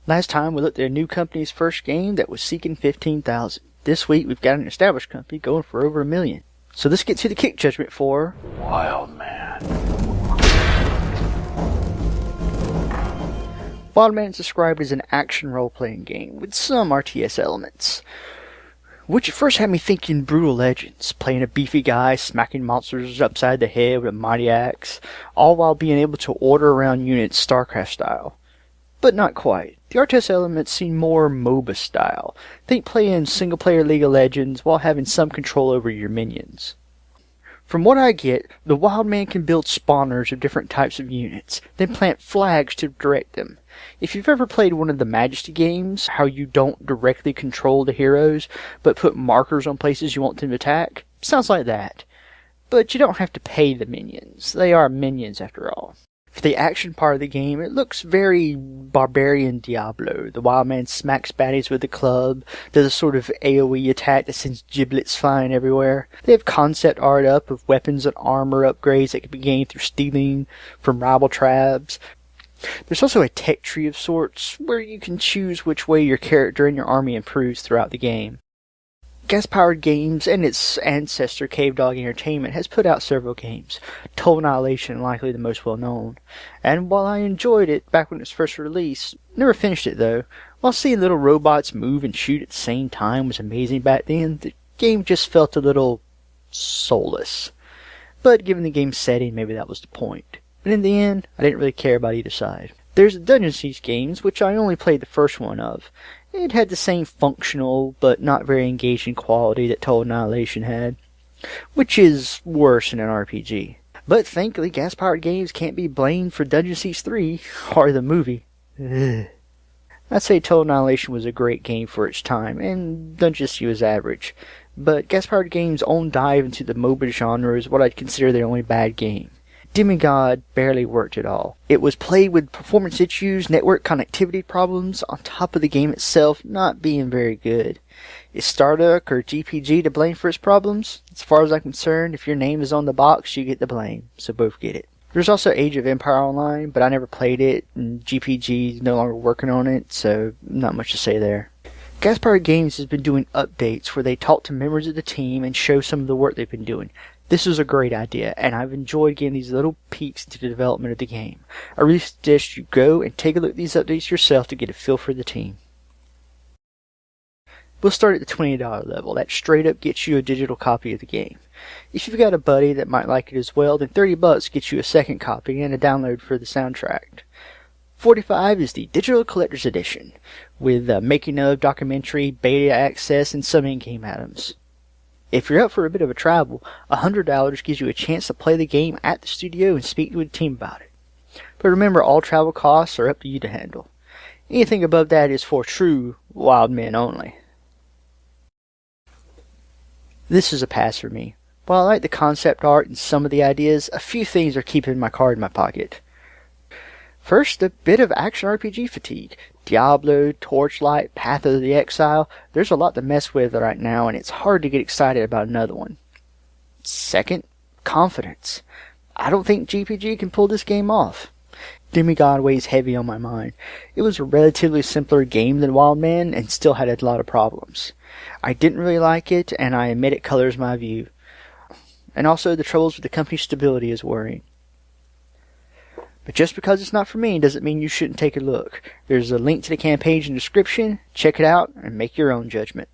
Last time we looked at a new company's first game that was seeking 15,000. This week we've got an established company going for over $1 million. So let's get to the kick judgment for Wildman. Wildman is described as an action role-playing game with some RTS elements, which at first had me thinking Brutal Legends, playing a beefy guy smacking monsters upside the head with a mighty axe, all while being able to order around units StarCraft style. But not quite. The RTS elements seem more MOBA style. Think playing single-player League of Legends while having some control over your minions. From what I get, the Wildman can build spawners of different types of units, then plant flags to direct them. If you've ever played one of the Majesty games, how you don't directly control the heroes, but put markers on places you want them to attack, sounds like that. But you don't have to pay the minions. They are minions after all. For the action part of the game, it looks very barbarian Diablo. The Wildman smacks baddies with a club, does a sort of AoE attack that sends giblets flying everywhere. They have concept art up of weapons and armor upgrades that can be gained through stealing from rival tribes. There's also a tech tree of sorts, where you can choose which way your character and your army improves throughout the game. Gas-Powered Games and its ancestor Cave Dog Entertainment has put out several games, Total Annihilation likely the most well-known, and while I enjoyed it back when it was first released, never finished it though. While seeing little robots move and shoot at the same time was amazing back then, the game just felt a little soulless. But given the game's setting, maybe that was the point. But in the end, I didn't really care about either side. There's the Dungeon Siege games, which I only played the first one of. It had the same functional, but not very engaging quality that Total Annihilation had, which is worse in an RPG. But thankfully, Gas-Powered Games can't be blamed for Dungeon Siege 3, or the movie. Ugh. I'd say Total Annihilation was a great game for its time, and Dungeon Siege was average. But Gas-Powered Games' own dive into the MOBA genre is what I'd consider their only bad game. Demigod barely worked at all. It was played with performance issues, network connectivity problems, on top of the game itself not being very good. Is Starduck or GPG to blame for its problems? As far as I'm concerned, if your name is on the box, you get the blame, so both get it. There's also Age of Empire Online, but I never played it, and GPG is no longer working on it, so not much to say there. Gas-Powered Games has been doing updates where they talk to members of the team and show some of the work they've been doing. This is a great idea, and I've enjoyed getting these little peeks into the development of the game. I really suggest you go and take a look at these updates yourself to get a feel for the team. We'll start at the $20 level. That straight up gets you a digital copy of the game. If you've got a buddy that might like it as well, then $30 gets you a second copy and a download for the soundtrack. $45 is the Digital Collector's Edition, with making of, documentary, beta access, and some in-game items. If you're up for a bit of a travel, $100 gives you a chance to play the game at the studio and speak with the team about it. But remember, all travel costs are up to you to handle. Anything above that is for true wild men only. This is a pass for me. While I like the concept art and some of the ideas, a few things are keeping my card in my pocket. First, a bit of action RPG fatigue. Diablo, Torchlight, Path of the Exile, there's a lot to mess with right now, and it's hard to get excited about another one. Second, confidence. I don't think GPG can pull this game off. Demigod weighs heavy on my mind. It was a relatively simpler game than Wildman, and still had a lot of problems. I didn't really like it, and I admit it colors my view. And also, the troubles with the company's stability is worrying. But just because it's not for me doesn't mean you shouldn't take a look. There's a link to the campaign in the description. Check it out and make your own judgment.